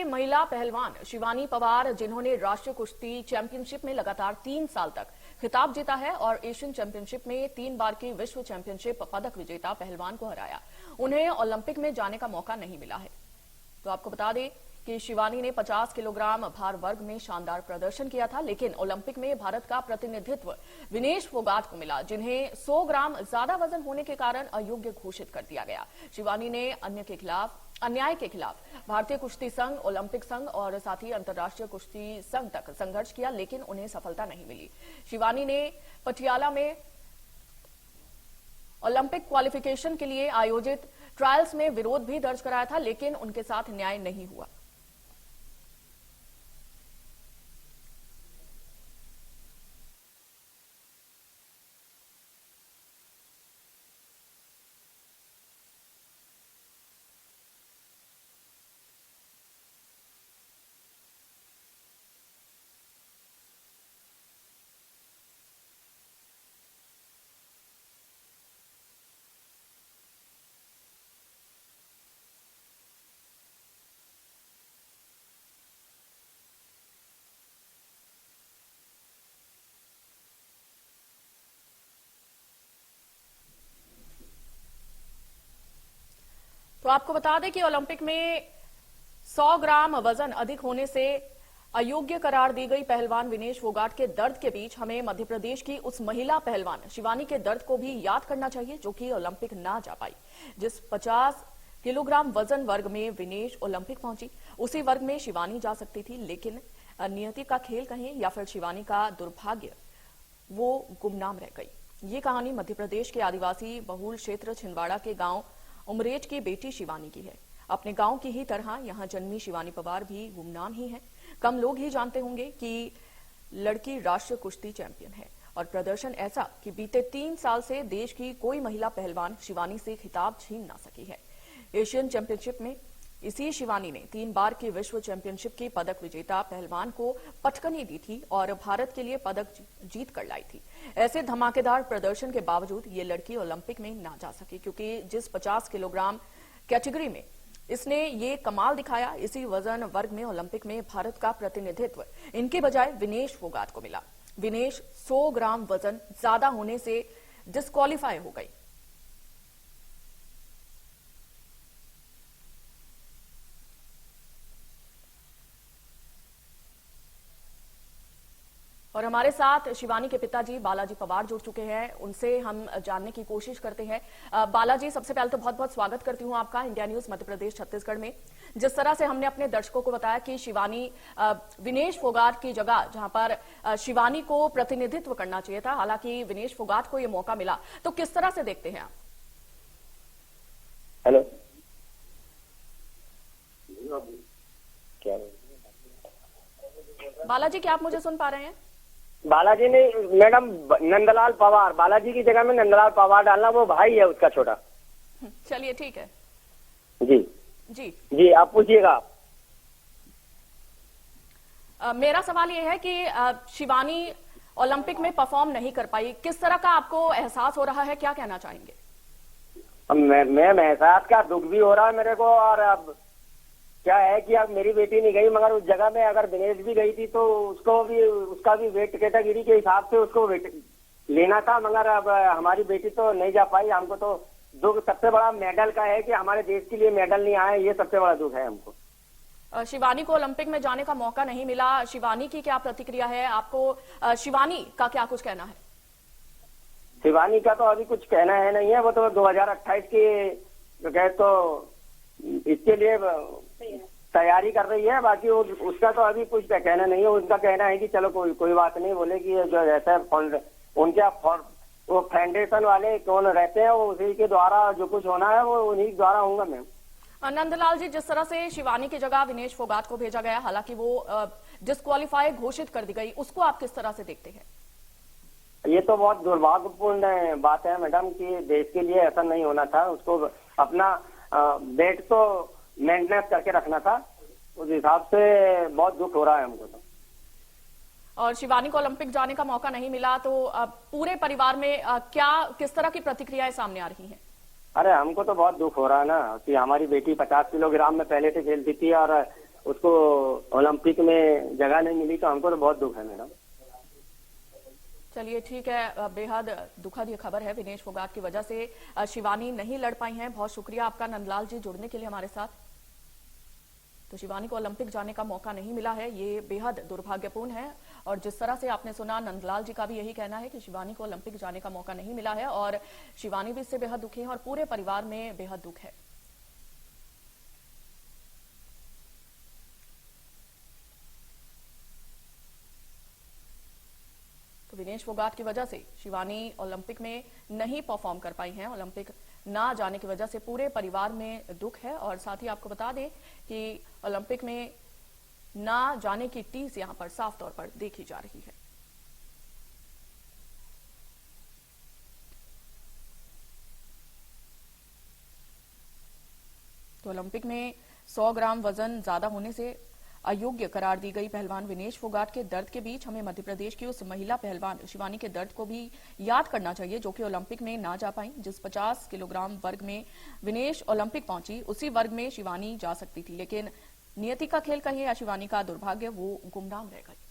की महिला पहलवान शिवानी पवार, जिन्होंने राष्ट्रीय कुश्ती चैंपियनशिप में लगातार 3 साल तक खिताब जीता है और एशियन चैंपियनशिप में 3 बार की विश्व चैंपियनशिप पदक विजेता पहलवान को हराया, उन्हें ओलंपिक में जाने का मौका नहीं मिला है। तो आपको बता दें कि शिवानी ने 50 किलोग्राम भार वर्ग में शानदार प्रदर्शन किया था, लेकिन ओलंपिक में भारत का प्रतिनिधित्व विनेश फोगाट को मिला, जिन्हें 100 ग्राम ज्यादा वजन होने के कारण अयोग्य घोषित कर दिया गया। शिवानी ने अन्याय के खिलाफ भारतीय कुश्ती संघ, ओलंपिक संघ और साथ ही अंतर्राष्ट्रीय कुश्ती संघ तक संघर्ष किया, लेकिन उन्हें सफलता नहीं मिली। शिवानी ने पटियाला में ओलंपिक क्वालिफिकेशन के लिए आयोजित ट्रायल्स में विरोध भी दर्ज कराया था, लेकिन उनके साथ न्याय नहीं हुआ। तो आपको बता दें कि ओलंपिक में 100 ग्राम वजन अधिक होने से अयोग्य करार दी गई पहलवान विनेश फोगाट के दर्द के बीच हमें मध्य प्रदेश की उस महिला पहलवान शिवानी के दर्द को भी याद करना चाहिए, जो कि ओलंपिक ना जा पाई। जिस 50 किलोग्राम वजन वर्ग में विनेश ओलंपिक पहुंची, उसी वर्ग में शिवानी जा सकती थी, लेकिन नियति का खेल कहें या फिर शिवानी का दुर्भाग्य, वो गुमनाम रह गई। ये कहानी मध्य प्रदेश के आदिवासी बहुल क्षेत्र छिंदवाड़ा के गांव उमरेठ की बेटी शिवानी की है। अपने गांव की ही तरह यहां जन्मी शिवानी पवार भी गुमनाम ही है। कम लोग ही जानते होंगे कि लड़की राष्ट्रीय कुश्ती चैंपियन है और प्रदर्शन ऐसा कि बीते 3 साल से देश की कोई महिला पहलवान शिवानी से खिताब छीन ना सकी है। एशियन चैंपियनशिप में इसी शिवानी ने 3 बार की विश्व चैंपियनशिप की पदक विजेता पहलवान को पटकनी दी थी और भारत के लिए पदक जीत कर लाई थी। ऐसे धमाकेदार प्रदर्शन के बावजूद ये लड़की ओलंपिक में ना जा सकी, क्योंकि जिस 50 किलोग्राम कैटेगरी में इसने ये कमाल दिखाया, इसी वजन वर्ग में ओलंपिक में भारत का प्रतिनिधित्व इनके बजाय विनेश फोगाट को मिला। विनेश 100 ग्राम वजन ज्यादा होने से डिस्क्वालीफाई हो गई। और हमारे साथ शिवानी के पिताजी बालाजी पवार जुड़ चुके हैं, उनसे हम जानने की कोशिश करते हैं। बालाजी, सबसे पहले तो बहुत बहुत स्वागत करती हूं आपका इंडिया न्यूज मध्य प्रदेश छत्तीसगढ़ में। जिस तरह से हमने अपने दर्शकों को बताया कि शिवानी विनेश फोगाट की जगह, जहां पर शिवानी को प्रतिनिधित्व करना चाहिए था, हालांकि विनेश फोगाट को यह मौका मिला, तो किस तरह से देखते हैं आप? हेलो, क्या बालाजी, क्या आप मुझे सुन पा रहे हैं? बालाजी ने मैडम नंदलाल पवार, बालाजी की जगह में नंदलाल पवार डालना, वो भाई है उसका छोटा। चलिए ठीक है जी जी जी, आप पूछिएगा। मेरा सवाल यह है कि शिवानी ओलंपिक में परफॉर्म नहीं कर पाई, किस तरह का आपको एहसास हो रहा है, क्या कहना चाहेंगे? मैं एहसास का दुख भी हो रहा है मेरे को, और अब क्या है कि अब मेरी बेटी नहीं गई, मगर उस जगह में अगर दिनेश भी गई थी तो उसका भी वेट कैटेगरी के हिसाब से उसको वेट लेना था, मगर अब हमारी बेटी तो नहीं जा पाई। हमको तो दुख सबसे बड़ा मेडल का है कि हमारे देश के लिए मेडल नहीं आए, ये सबसे बड़ा दुख है हमको। शिवानी को ओलंपिक में जाने का मौका नहीं मिला, शिवानी की क्या प्रतिक्रिया है? आपको शिवानी का क्या कुछ कहना है? शिवानी का तो अभी कुछ कहना है नहीं है, वो तो 2028 की तो इसके लिए तैयारी कर रही है। बाकी उसका तो अभी कुछ कहना नहीं है। उनका कहना है कि चलो कोई बात नहीं, बोले कि जो जैसा उनके वो फाउंडेशन वाले कौन रहते हैं, वो उसी के द्वारा जो कुछ होना है वो उन्हीं के द्वारा होगा। मैम नंदलाल जी, जिस तरह से शिवानी की जगह विनेश फोगाट को भेजा गया, हालांकि वो डिस्क्वालीफाई घोषित कर दी गई, उसको आप किस तरह से देखते हैं? ये तो बहुत दुर्भाग्यपूर्ण बात है मैडम कि देश के लिए ऐसा नहीं होना था। उसको अपना वेट तो मेंटेनेंस करके रखना था, उस हिसाब से बहुत दुख हो रहा है हमको तो। और शिवानी को ओलंपिक जाने का मौका नहीं मिला, तो पूरे परिवार में किस तरह की प्रतिक्रियाएं सामने आ रही हैं? अरे हमको तो बहुत दुख हो रहा है ना कि हमारी बेटी 50 किलोग्राम में पहले से खेलती थी और उसको ओलंपिक में जगह नहीं मिली, तो हमको तो बहुत दुख है मैडम। चलिए ठीक है, बेहद दुखद ये खबर है विनेश फोगाट की वजह से शिवानी नहीं लड़ पाई हैं। बहुत शुक्रिया आपका नंदलाल जी जुड़ने के लिए हमारे साथ। तो शिवानी को ओलंपिक जाने का मौका नहीं मिला है, ये बेहद दुर्भाग्यपूर्ण है। और जिस तरह से आपने सुना, नंदलाल जी का भी यही कहना है कि शिवानी को ओलंपिक जाने का मौका नहीं मिला है और शिवानी भी इससे बेहद दुखी है और पूरे परिवार में बेहद दुख है। तो विनेश फोगाट की वजह से शिवानी ओलंपिक में नहीं परफॉर्म कर पाई हैं। ओलंपिक ना जाने की वजह से पूरे परिवार में दुख है। और साथ ही आपको बता दें कि ओलंपिक में ना जाने की टीस यहां पर साफ तौर पर देखी जा रही है। तो ओलंपिक में 100 ग्राम वजन ज्यादा होने से अयोग्य करार दी गई पहलवान विनेश फोगाट के दर्द के बीच हमें मध्य प्रदेश की उस महिला पहलवान शिवानी के दर्द को भी याद करना चाहिए, जो कि ओलंपिक में ना जा पाई। जिस 50 किलोग्राम वर्ग में विनेश ओलंपिक पहुंची, उसी वर्ग में शिवानी जा सकती थी, लेकिन नियति का खेल कहिए या शिवानी का दुर्भाग्य, वो गुमनाम रह गई।